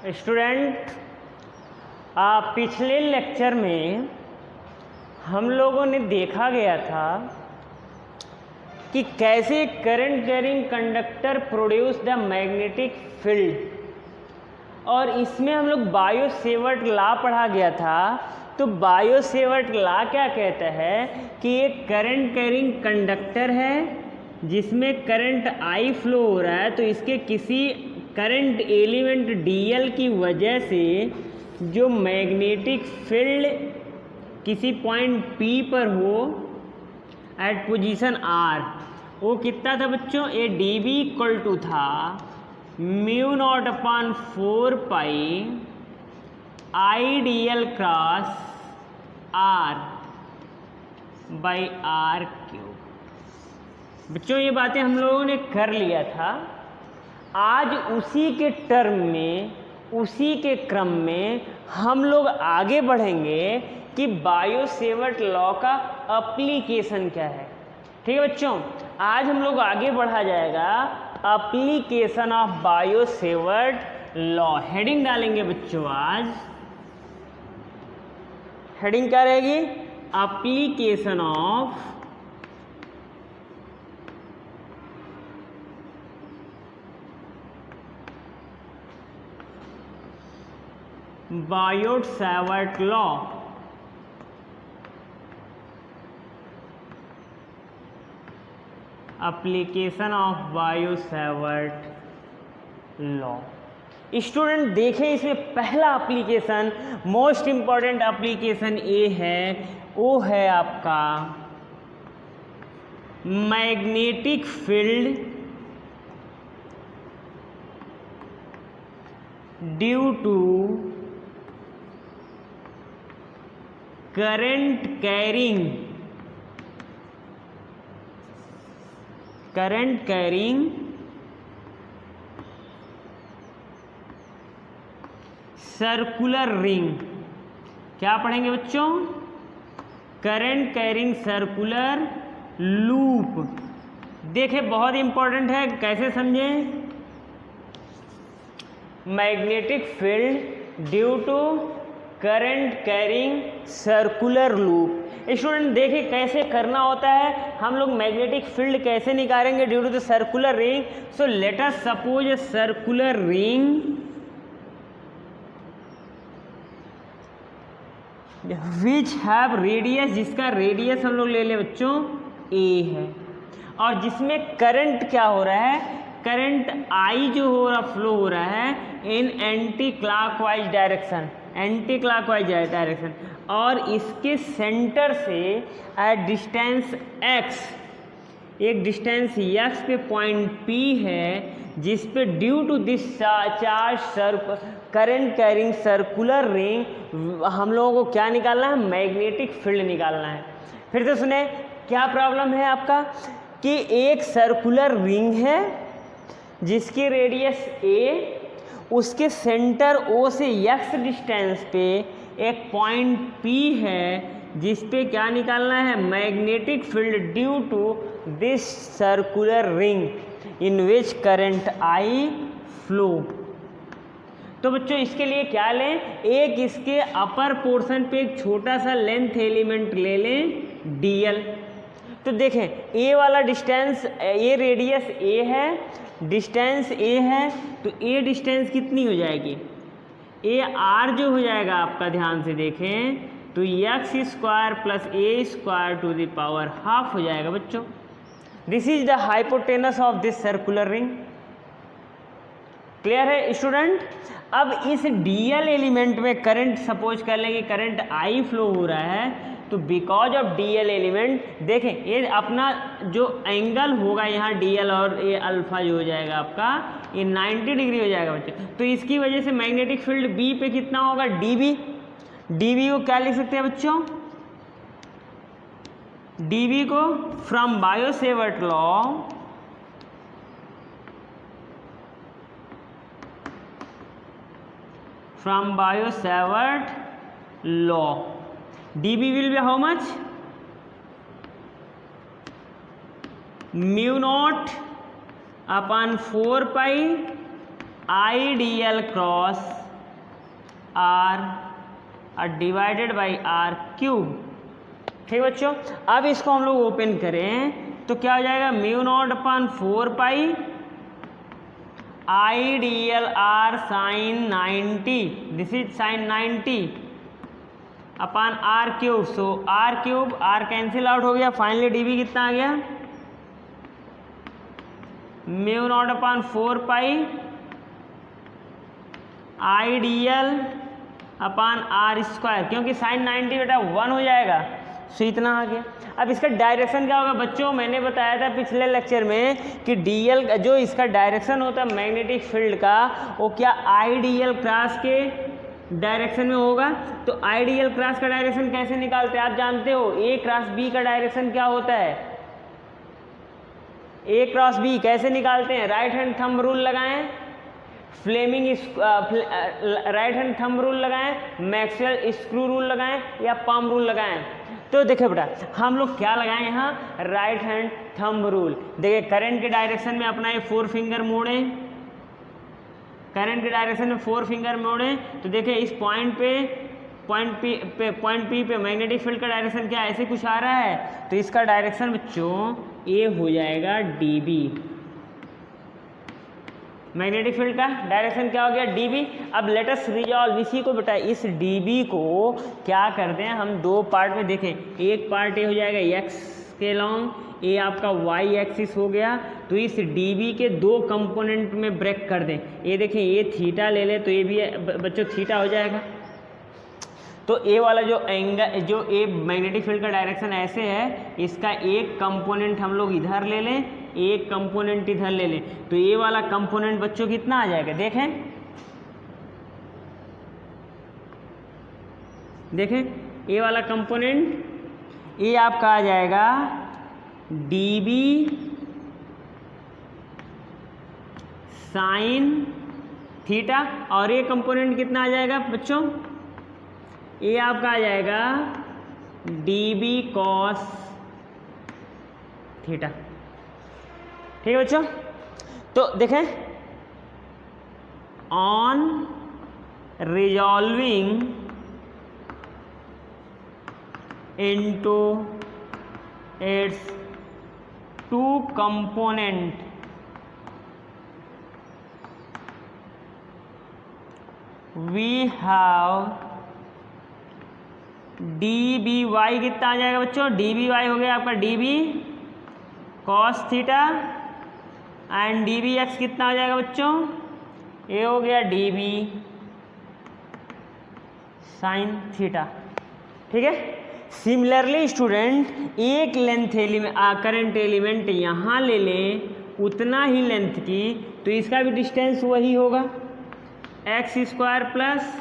Student, पिछले lecture में हम लोगों ने देखा गया था कि कैसे current carrying conductor produce the magnetic field, और इसमें हम लोग बायो सेवर्ट लॉ पढ़ा गया था। तो बायो सेवर्ट लॉ क्या कहता है कि एक करंट कैरिंग कंडक्टर है जिसमें करंट आई फ्लो हो रहा है, तो इसके किसी करंट एलिमेंट डीएल की वजह से जो मैग्नेटिक फील्ड किसी पॉइंट पी पर हो एट पोजीशन आर, वो कितना था बच्चों? A D B equal to था mu naught upon 4 pi I D L cross R by R cube. बच्चों ये बातें हम लोगों ने कर लिया था। आज उसी के टर्म में, उसी के क्रम में हम लोग आगे बढ़ेंगे कि बायो सेवर्ट लॉ का एप्लीकेशन क्या है। ठीक है बच्चों, आज हम लोग आगे बढ़ा जाएगा application of Biot Savart law. Heading डालेंगे बच्चों, आज हेडिंग क्या रहेगी? Application of Biot Savart law. Application of Biot Savart law. Student देखें, इसमें पहला एप्लीकेशन, मोस्ट इंपॉर्टेंट एप्लीकेशन ए है, वो है आपका magnetic field due to current carrying circular ring. क्या पढ़ेंगे बच्चों? Current carrying circular loop. देखें, बहुत इंपॉर्टेंट है, कैसे समझें? Magnetic field due to current carrying circular loop. Student देखिए कैसे करना होता है। हम लोग मैग्नेटिक फील्ड कैसे निकालेंगे due to the circular ring. So let us suppose a circular ring which have radius, जिसका रेडियस हम लोग ले ले बच्चों ए है, और जिसमें करंट क्या हो रहा है? करंट आई जो हो रहा, फ्लो हो रहा है in anticlockwise direction, anticlockwise direction, और इसके सेंटर से एट डिस्टेंस x, एक डिस्टेंस x पे पॉइंट P है, जिस पे due to this charge current carrying circular ring हम लोगों को क्या निकालना है? मैग्नेटिक फील्ड निकालना है। फिर से सुने, क्या प्रॉब्लम है आपका कि एक सर्कुलर रिंग है जिसकी रेडियस a, उसके सेंटर O से x डिस्टेंस पे एक पॉइंट P है, जिस पे क्या निकालना है? Magnetic field due to this circular ring in which current I flow. तो बच्चों इसके लिए क्या लें? एक इसके अपर पोर्शन पे एक छोटा सा लेंथ एलिमेंट ले लें dl। तो देखें, a वाला डिस्टेंस, ये रेडियस a है, डिस्टेंस a है, तो a डिस्टेंस कितनी हो जाएगी? a r जो हो जाएगा आपका, ध्यान से देखें, तो x square plus a square to the power half हो जाएगा बच्चों। This is the hypotenuse of this circular ring. Clear है स्टूडेंट? अब इस डीएल एलिमेंट में करंट, सपोज कर लें कि करंट आई फ्लो हो रहा है, तो बिकॉज ऑफ डीएल एलिमेंट, देखें ये अपना जो एंगल होगा यहाँ डीएल और ये अल्फा जो हो जाएगा आपका, ये 90 डिग्री हो जाएगा बच्चों। तो इसकी वजह से मैग्नेटिक फील्ड बी पे कितना होगा? डीबी। डीबी को क्या लिख सकते हैं बच्चों? डीबी को from bio Savart law dB will be how much? Mu naught upon 4 pi I D L cross r divided by r cube. ठीक बच्चों, अब इसको हम लोग ओपन करें तो क्या हो जाएगा, mu naught upon 4 pi I D l r sine 90, this is sine 90 upon r cube. So r cube, r cancel out हो गया, फाइनली डीबी कितना आ गया, mu naught upon 4 pi I D l upon r square, क्योंकि sine 90 बेटा 1 हो जाएगा, सो इतना आ गया। अब इसका डायरेक्शन क्या होगा बच्चों, मैंने बताया था पिछले लेक्चर में कि डीएल जो इसका डायरेक्शन होता है मैग्नेटिक फील्ड का, वो क्या आईडीएल क्रॉस के डायरेक्शन में होगा। तो आईडीएल क्रॉस का डायरेक्शन कैसे निकालते हैं आप जानते हो, ए क्रॉस बी का डायरेक्शन क्या होता है, ए क्रॉस बी कैसे निकालते हैं, राइट हैंड थंब रूल लगाएं, Fleming right hand thumb rule लगाएं, मैक्सवेल स्क्रू रूल लगाएं या पाम रूल लगाएं। तो देखिए बेटा हम लोग क्या लगाएं यहाँ, राइट हैंड थंब रूल। देखिए करंट के डायरेक्शन में अपना ये 4 फिंगर मोड़ें, करंट के डायरेक्शन में 4 फिंगर मोड़ें, तो देखिए इस पॉइंट पी पे मैग्नेटिक फील्ड का डायरेक्शन क्या ऐसे कुछ आ रहा है, तो इसका डायरेक्शन बच्चों ये हो जाएगा डीबी। मैग्नेटिक फील्ड का डायरेक्शन क्या हो गया, डीबी। अब लेट अस रिजॉल्व इसी को बेटा, इस डीबी को क्या करते हैं हम दो पार्ट में देखें, एक पार्ट ये हो जाएगा एक्स के लॉन्ग, ये आपका वाई एक्सिस हो गया, तो इस डीबी के दो कंपोनेंट में ब्रेक कर दें। ये देखें ये थीटा ले ले तो ये भी बच्चों थीटा हो जाएगा। तो ए वाला जो एंगल, जो ए मैग्नेटिक फील्ड का डायरेक्शन ऐसे है, इसका एक कंपोनेंट हम लोग इधर ले लें, एक कंपोनेंट इधर ले लें, तो ये वाला कंपोनेंट बच्चों कितना आ जाएगा, देखें देखें ये वाला कंपोनेंट ये आपका आ जाएगा डीबी साइन थीटा, और ये कंपोनेंट कितना आ जाएगा बच्चों, ये आपका आ जाएगा डीबी कॉस थीटा। ठीक है बच्चों, तो देखें on resolving into its two component we have d B y कितना आ जाएगा बच्चों, डी बी वाई हो गया आपका d B cos theta and d B x कितना आ जाएगा बच्चों, ये हो गया डी बी साइन थीटा। ठीक है, सिमिलरली स्टूडेंट एक लेंथ करंट एलिमेंट यहाँ ले लें उतना ही लेंथ की, तो इसका भी डिस्टेंस वही होगा एक्स स्क्वायर प्लस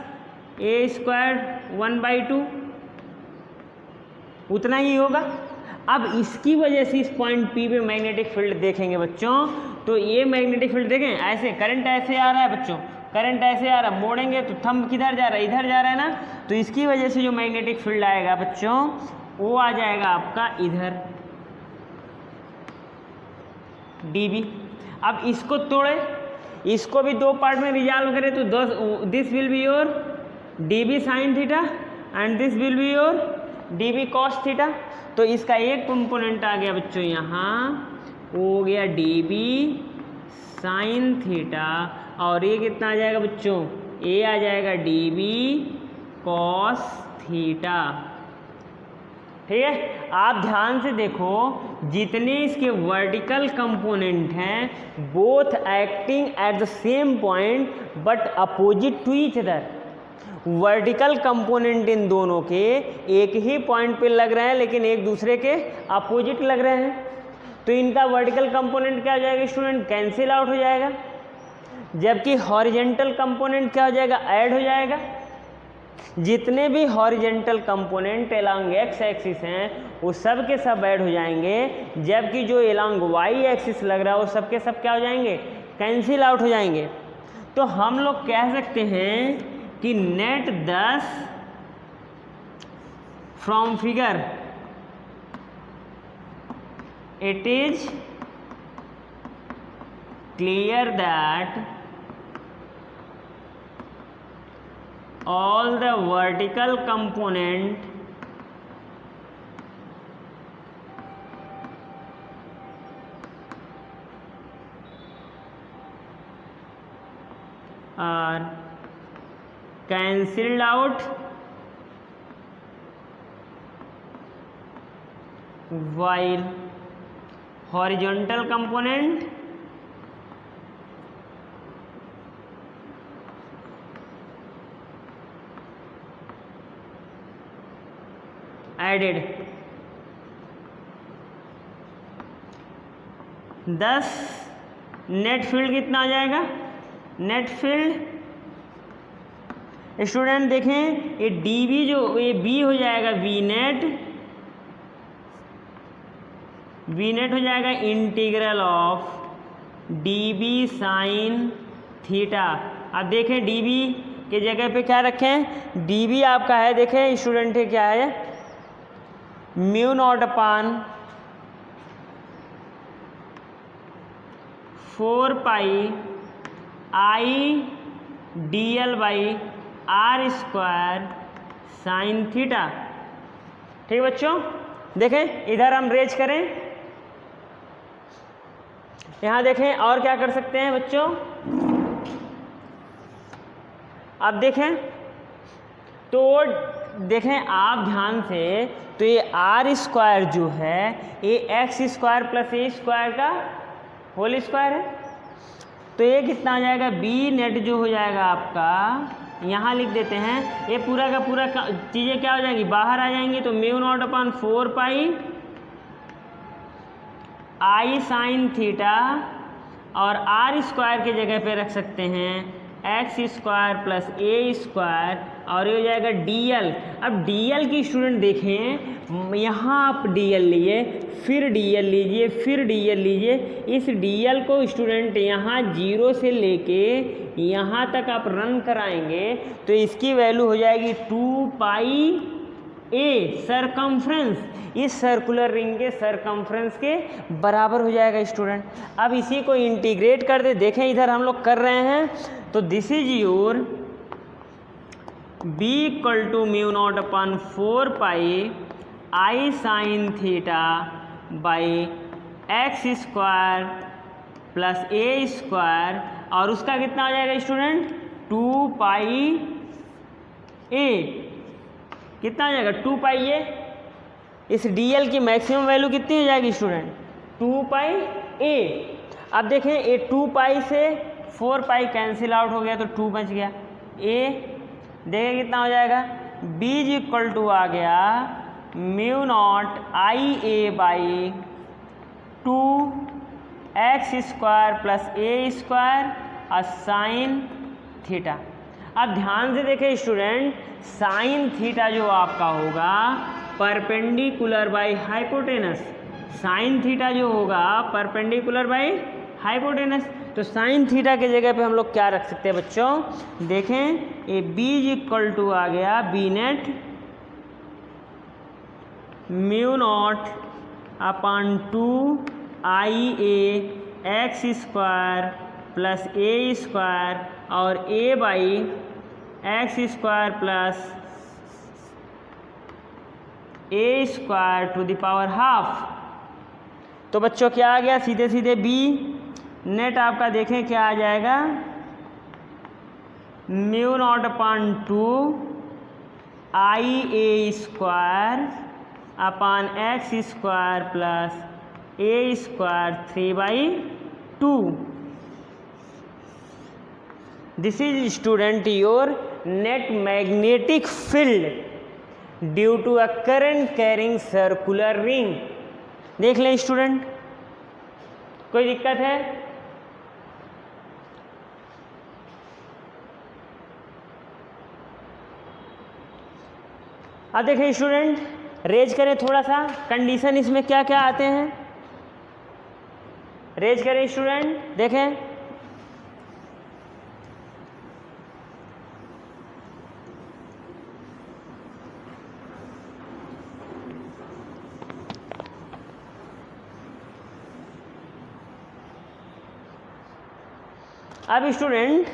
ए स्क्वायर 1/2, उतना ही होगा। अब इसकी वजह से इस पॉइंट पी पे मैग्नेटिक फील्ड देखेंगे बच्चों, तो ये मैग्नेटिक फील्ड देखें ऐसे, करंट ऐसे आ रहा है बच्चों, करंट ऐसे आ रहा है, मोड़ेंगे तो थंब किधर जा रहा है, इधर जा रहा है ना, तो इसकी वजह से जो मैग्नेटिक फील्ड आएगा बच्चों वो आ जाएगा आपका इधर डीबी। अब इसको तोड़े, इसको भी दो पार्ट में रिजॉल्व करें तो this will be your dB sine theta and this will be your dB cos theta. तो इसका एक कंपोनेंट आ गया बच्चों यहाँ, वो हो गया डीबी साइन थीटा, और ये कितना आ जाएगा बच्चों, ये आ जाएगा डीबी कॉस थीटा। ठीक है, आप ध्यान से देखो जितने इसके वर्टिकल कंपोनेंट हैं both acting at the same point but opposite to each other. Vertical component इन दोनों के एक ही पॉइंट पे लग रहे हैं लेकिन एक दूसरे के अपोजिट लग रहे हैं, तो इनका वर्टिकल कंपोनेंट क्या हो जाएगा स्टूडेंट, कैंसिल आउट हो जाएगा, जबकि हॉरिजेंटल कंपोनेंट क्या हो जाएगा, ऐड हो जाएगा। जितने भी horizontal component along x axis हैं वो सब के सब ऐड हो जाएंगे, जबकि जो एलॉन्ग वाई एक्सिस लग रहा है वो सब के सब क्या हो जाएंगे, कैंसिल आउट हो जाएंगे। तो हम लोग कह सकते हैं कि net 10 from figure it is clear that all the vertical component are cancelled out while horizontal component added. दस नेट फील्ड कितना आ जाएगा? नेट फील्ड स्टूडेंट देखें, ये डी बी जो ये बी हो जाएगा वी नेट हो जाएगा integral of d B sine theta. अब देखें डी बी के जगह पे क्या रखें? डी बी आपका है, देखें स्टूडेंट है क्या है, mu naught upon 4 pi I D l by r square sine theta. ठीक बच्चों, देखें इधर हम रेज करें, यहाँ देखें और क्या कर सकते हैं बच्चों। अब देखें तो देखें आप ध्यान से, तो ये आर स्क्वायर जो है ये एक्स स्क्वायर प्लस ए स्क्वायर का होल स्क्वायर है, तो ये कितना आ जाएगा? बी नेट जो हो जाएगा आपका, यहाँ लिख देते हैं, ये पूरा का पूरा चीज़ें क्या हो जाएंगी? बाहर आ जाएंगी। तो mu naught upon 4 pi I sine theta और आर स्क्वायर के जगह पे रख सकते हैं एक्स स्क्वायर प्लस ए स्क्वायर और ये हो जाएगा डी एल। अब डी एल की स्टूडेंट देखें, यहाँ आप डी एल लिए, फिर डी एल लीजिए, फिर डी एल लीजिए। इस डी एल को स्टूडेंट यहाँ 0 से लेके यहाँ तक आप रन कराएंगे तो इसकी वैल्यू हो जाएगी 2 पाई ए सरकमफ्रेंस, इस सर्कुलर रिंग के सरकमफ्रेंस के बराबर हो जाएगा स्टूडेंट। अब इसी को इंटीग्रेट कर दे, देखें इधर हम लोग कर रहे हैं, तो this is your B equal to mu naught upon 4 pi I sine theta by x square plus A square और उसका कितना आ जाएगा स्टूडेंट? 2 पाई ए, कितना आ जाएगा? 2 पाई ए। इस डीएल की मैक्सिमम वैल्यू कितनी हो जाएगी स्टूडेंट? 2 पाई ए। अब देखें ये 2 पाई से 4 पाई कैंसिल आउट हो गया तो 2 बच गया। ए देखें कितना हो जाएगा? बी इक्वल टू आ गया mu naught I A by 2 x square plus A square और साइन थीटा। अब ध्यान से देखें स्टूडेंट, साइन थीटा जो आपका होगा perpendicular by hypotenuse, sine theta जो होगा परपेंडिकुलर बाई हाइपोटेनस, तो साइन थीटा के जगह पे हम लोग क्या रख सकते हैं बच्चों? देखें ये बी इक्वल टू आ गया B net mu naught upon 2 I A X square plus A square और A by x square plus A square to the power half. तो बच्चों क्या आ गया? सीधे सीधे बी नेट आपका देखें क्या आ जाएगा? Mu naught upon 2 I a square upon x square plus A square 3/2। This is student your net magnetic field due to a current carrying circular ring. देख लें स्टूडेंट, कोई दिक्कत है? अब देखें स्टूडेंट, रेज करें थोड़ा सा, कंडीशन इसमें क्या क्या आते हैं, रेज करें स्टूडेंट। देखें अब स्टूडेंट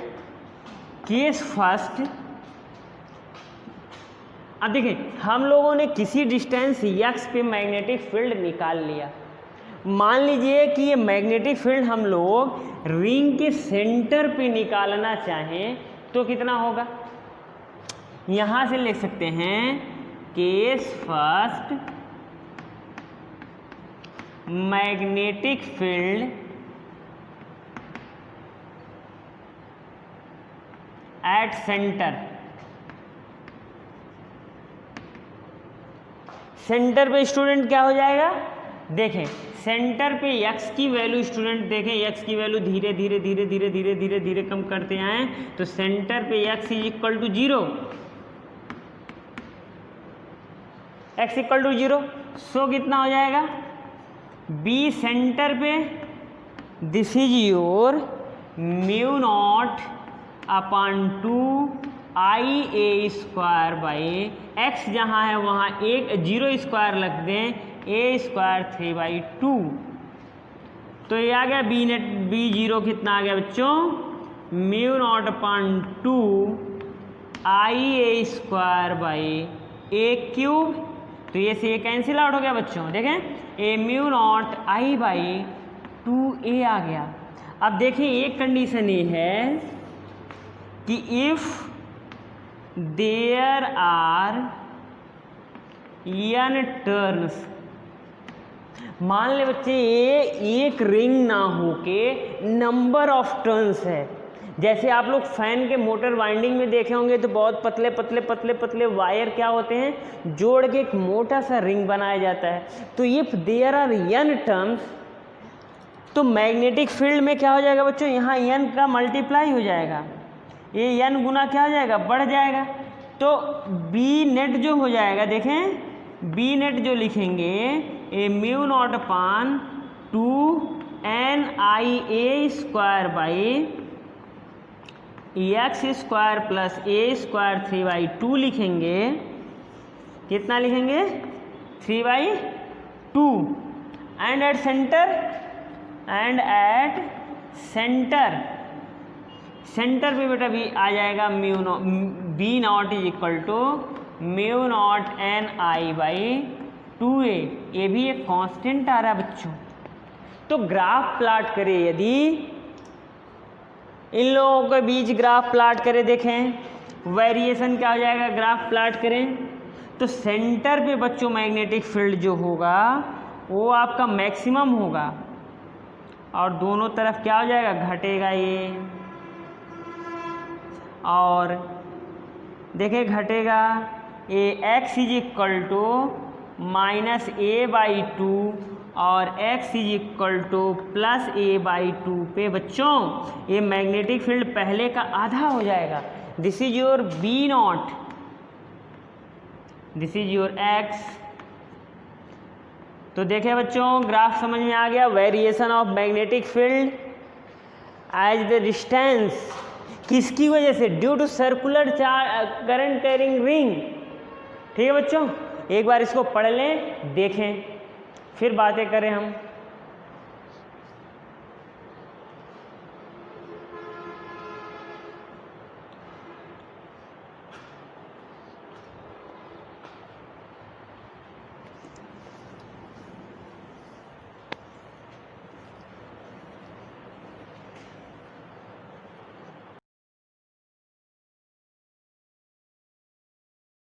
केस फर्स्ट, अब देखिए हम लोगों ने किसी डिस्टेंस x पे मैग्नेटिक फील्ड निकाल लिया। मान लीजिए कि ये मैग्नेटिक फील्ड हम लोग रिंग के सेंटर पे निकालना चाहें तो कितना होगा? यहां से लिख सकते हैं case first, magnetic field at centre. Centre पे स्टूडेंट क्या हो जाएगा? देखें सेंटर पे x की वैल्यू स्टूडेंट देखें, x की वैल्यू धीरे धीरे धीरे धीरे धीरे धीरे धीरे कम करते आए तो सेंटर पे x is equal to 0, x equal to 0। So कितना हो जाएगा? b सेंटर पे this is your mu naught upon 2 I a square by x, जहाँ है वहाँ एक 0 स्क्वायर लग दें, ए स्क्वायर 3/2। तो ये आ गया बी नेट, बी जीरो कितना आ गया बच्चों? Mu naught upon 2 I a square by A cube. तो ये से ये कैंसिल आउट हो गया बच्चों। देखें A mu naught I by 2a आ गया। अब देखिए एक कंडीशन ये है कि if there are n turns, मान ले बच्चे ये एक रिंग ना हो के नंबर ऑफ टर्न्स है। जैसे आप लोग फैन के मोटर वाइंडिंग में देखे होंगे तो बहुत पतले पतले पतले पतले वायर क्या होते हैं, जोड़ के एक मोटा सा रिंग बनाया जाता है। तो if there are n turns, तो मैग्नेटिक फील्ड में क्या हो जाएगा बच्चों? यहाँ n का मल्टीप्लाई हो जाएगा, ये n गुना क्या हो जाएगा? बढ़ जाएगा। तो बी नेट जो हो जाएगा, देखें बी नेट जो लिखेंगे A mu naught upon 2 NIA square by x square plus A square 3/2 लिखेंगे। कितना लिखेंगे? 3/2। And at centre, and at centre, centre पे बेटा भी आ जाएगा mu naught, B naught is equal to mu naught NI by 2a। ये भी एक कांस्टेंट आ रहा है बच्चों। तो ग्राफ प्लॉट करें, यदि इन लोगों के बीच ग्राफ प्लॉट करें, देखें वेरिएशन क्या हो जाएगा ग्राफ प्लॉट करें तो सेंटर पे बच्चों मैग्नेटिक फील्ड जो होगा वो आपका मैक्सिमम होगा और दोनों तरफ क्या हो जाएगा? घटेगा ये। और देखिए घटेगा A X is equal to -a/2 और x is equal to +a/2 पे बच्चों ये मैग्नेटिक फील्ड पहले का आधा हो जाएगा। This is your B naught, this is your x। तो देखे बच्चों ग्राफ समझ में आ गया? Variation of magnetic field as the distance, किसकी वजह से? Due to circular current carrying ring. ठीक है बच्चों, एक बार इसको पढ़ लें, देखें, फिर बातें करें हम।